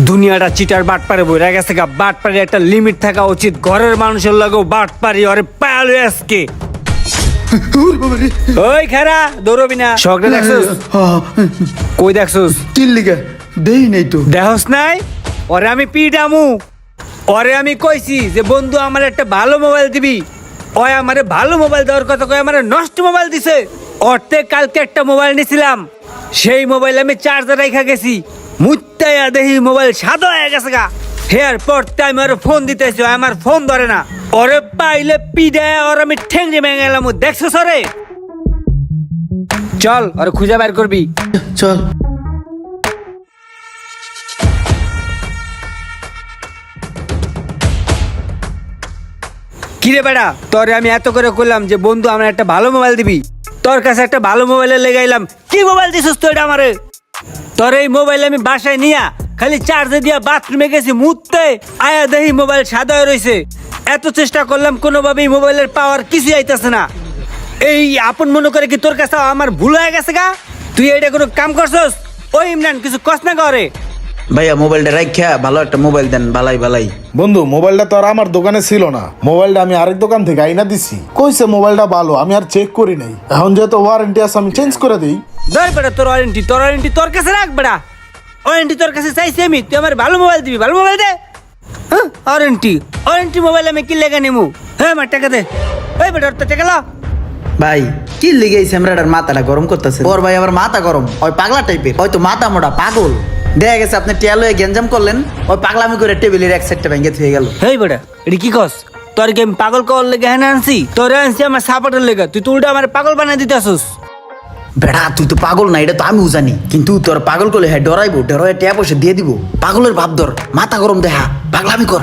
দুনিয়াটা চিটার বাটপারে বইরা গেছে গা। বাটপারে একটা লিমিট থাকা উচিত। ঘরের মানুষের লাগেও বাটপারি ওরে পায়ালো আজকে। ওই খারা দৌড়বি না। শখটা দেখছস? কই দেখছস? চিল্লিকা দেই নাই তো। দেখস নাই? ওরে আমি পিডামু। ওরে আমি কইছি যে বন্ধু আমার একটা ভালো মোবাইল দিবি। ওই আমারে ভালো মোবাইল দেওয়ার কথা কই আমারে নষ্ট মোবাইল দিছে। ওরতে কালকে একটা মোবাইল নিছিলাম, সেই মোবাইল আমি চার্জার রাইখা গেছি, মুত্তাইয়া দেখি মোবাইল সাদা হয়ে গেছে গা। হেয়ার পরতে আমি ওরে ফোন দিতেছি, আমার ফোন ধরে না। ওরে পাইলে পিডায় ওর আমি ঠেঙ্গে ভেঙে গেলাম। দেখছস ওরে? চল ওরে খুঁজে বের করবি। চল। কিরে বেড়া, তোরে আমি এত করে কইলাম যে বন্ধু আমার একটা ভালো মোবাইল দিবি, তোর কাছে একটা ভালো মোবাইলে লেগাইলাম, কি মোবাইল দিছিস তুই এটা আমারে? তোর এই মোবাইল আমি বাসায় নিয়া খালি চার্জে দিয়া বাথরুমে গেছি, মুততে আয়া দেখি মোবাইল সাদা হয়ে রয়েছে। এত চেষ্টা করলাম কোনোভাবেই মোবাইলের পাওয়ার কিছু আইতাছে না। এই আপন মনে করে কি তোর কাছে আমার ভুল হয়ে গেছে গা? তুই এটা কোনো কাম করছস? ওই ইমরান কিছু কস না করে। ভাইয়া মোবাইলটা রাখা ভালো একটা মোবাইল দেন, বালাই বালাই। বন্ধু মোবাইলটা তো আর আমার দোকানে ছিল না, মোবাইলটা আমি আরেক দোকান থেকে আইনা দিছি। কইছে মোবাইলটা ভালো, আমি আর চেক করি নাই। এখন যেহেতু ওয়ারেন্টি আছে আমি চেঞ্জ করে দিই। ধর বেটা তোর ওয়ারেন্টি তোর কাছে রাখ বেটা। ওয়ারেন্টি তোর কাছে চাইছি আমি, তুই আমার ভালো মোবাইল দিবি, ভালো মোবাইল দে। হ্যাঁ ওয়ারেন্টি মোবাইল আমি কি লেগে নিমু? হ্যাঁ আমার টাকা দে। ওই বেটা তোর টাকা লা। ভাই কি লেগেছে এমরাটার মাথাটা গরম করতেছে। ওর ভাই আবার মাথা গরম, ওই পাগলা টাইপের, হয়তো মাথা মোটা পাগল। দেখা গেছে আপনি টিয়ালো গেঞ্জাম করলেন, ওই পাগলামি করে টেবিলের এক সাইডটা ভেঙে থুয়ে গেল। হেই বেটা এটা কি কস? তোর কি আমি পাগল কর লেগে হ্যাঁ আনছি? তোরে আনছি আমার সাপোর্টের লেগে, তুই তো উল্টা আমার পাগল বানাই দিতে আসুস। বেড়া তুই তো পাগল না, এটা তো আমিও জানি, কিন্তু তোর পাগল করলে হ্যাঁ ডরাইবো, ডরাই ট্যাপ বসে দিয়ে দিব। পাগলের ভাব ধর, মাথা গরম দেখা, পাগলামি কর।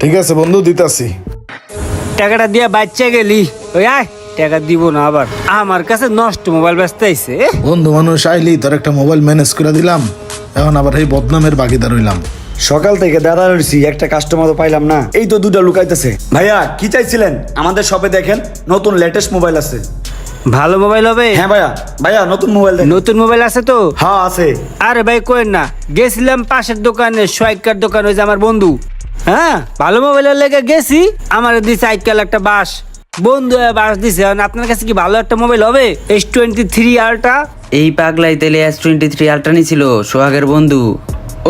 ঠিক আছে বন্ধু, দিতাছি। টাকাটা দিয়ে বাচ্চা গেলি, ওই আয় টাকা দিব না আবার। আমার কাছে নষ্ট মোবাইল ব্যস্ত আইছে। বন্ধু মানুষ আইলি তোর একটা মোবাইল ম্যানেজ করে দিলাম, এখন আবার এই বদনামের বাকিদার হইলাম। সকাল থেকে দাদা রয়েছি, একটা কাস্টমার তো পাইলাম না। এই তো দুটা লুকাইতেছে। ভাইয়া কি চাইছিলেন? আমাদের শপে দেখেন নতুন লেটেস্ট মোবাইল আছে। ভালো মোবাইল হবে? হ্যাঁ ভাইয়া নতুন মোবাইল দেখেন। নতুন মোবাইল আছে তো? হ্যাঁ আছে। আরে ভাই কোয়েন না, গেছিলাম পাশের দোকানে, সোয়াইকার দোকান, ওই যে আমার বন্ধু। হ্যাঁ ভালো মোবাইলের লেগে গেছি, আমার দিছে আইকাল একটা বাস, বন্ধু বাস দিছে। আপনার কাছে কি ভালো একটা মোবাইল হবে? S23 ultra. এই পাগলাই তেলে S23 আলট্রা নিছিল সোহাগের বন্ধু।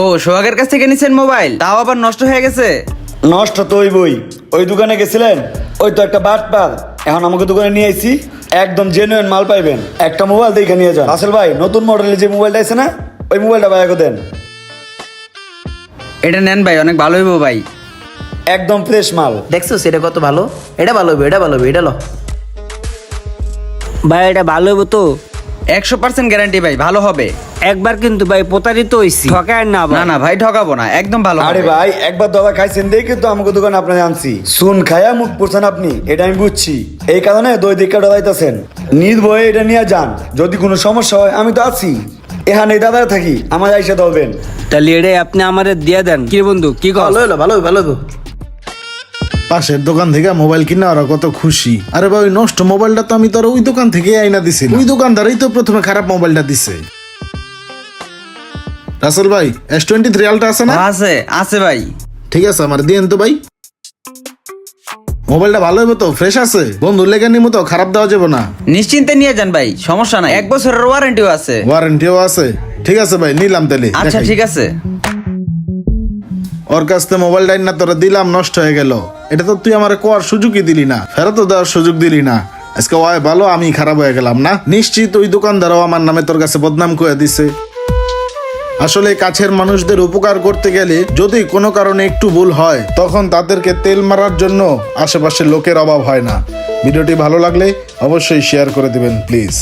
ও সোহাগের কাছ থেকে নিছেন মোবাইল, তাও আবার নষ্ট হয়ে গেছে? নষ্ট তো ওই বই, ওই দোকানে গেছিলেন, ওই তো একটা বাটপার। এখন আমাকে দোকানে নিয়ে আইছি, একদম জেনুইন মাল পাইবেন। একটা মোবাইল দেখে নিয়ে যান। আসল ভাই নতুন মডেলের যে মোবাইলটা আছে না, ওই মোবাইলটা ভাইয়াকে দেন। এটা নেন ভাই, অনেক ভালো হইব ভাই, একদম ফ্রেশ মাল। দেখছো সেটা কত ভালো? এটা ভালো হবে, এটা ভালো হবে, এটা লো। ভাই এটা ভালো হবে তো? 100% গ্যারান্টি ভাই, ভালো হবে। একবার কিন্তু ভাই প্রতারিত হইছি, ঠকায় না না না ভাই ঠকাবো না, একদম ভালো আরে হবে। ভাই একবার দাদা খাইছেন দেখে কিন্তু আমাকে দোকানে আপনাকে আনছি। সুন খায়া মুখ পড়ছেন আপনি, এটা আমি বুঝছি। এই কারণে দই দিকটা ডরাইতেছেন। নির্ভয়ে এটা নিয়ে যান, যদি কোনো সমস্যা হয় আমি তো আছি এখানে, দাদা থাকি, আমার আইসা ধরবেন। তাহলে এটাই আপনি আমারে দিয়ে দেন। কি বন্ধু কি কল? ভালো হলো, ভালো হবে, ভালো হবে। পাশের দোকান থেকে মোবাইল কিনা ওরা কত খুশি। আরে ভাই নষ্ট মোবাইলটা তো আমি তোর ওই দোকান থেকে আইনা দিছি, ওই দোকানদারই তো প্রথমে খারাপ মোবাইলটা দিছে। রাসেল ভাই S23 আলট্রা আছে না? আছে আছে ভাই। ঠিক আছে আমার দিয়েন তো ভাই। মোবাইলটা ভালো হবে তো? ফ্রেশ আছে? বন্ধুর লেগে নিমু তো, খারাপ দেওয়া যাবে না। নিশ্চিন্তে নিয়ে যান ভাই, সমস্যা নাই, 1 বছরের ওয়ারেন্টিও আছে। ওয়ারেন্টিও আছে? ঠিক আছে ভাই নিলাম তাহলে। আচ্ছা দেখাই। ঠিক আছে। ওর কাছ থেকে মোবাইলটা না তোরা দিলাম, নষ্ট হয়ে গেল। এটা তো তুই আমার কোয়ার সুযোগই দিলি না, ফেরত দেওয়ার সুযোগ দিলি না। আজকে ওয়াই ভালো, আমি খারাপ হয়ে গেলাম না? নিশ্চিত ওই দোকানদারও আমার নামে তোর কাছে বদনাম করে দিছে। আসলে কাছের মানুষদের উপকার করতে গেলে যদি কোনো কারণে একটু ভুল হয়, তখন তাদেরকে তেল মারার জন্য আশেপাশে লোকের অভাব হয় না। ভিডিওটি ভালো লাগলে অবশ্যই শেয়ার করে দিবেন প্লিজ।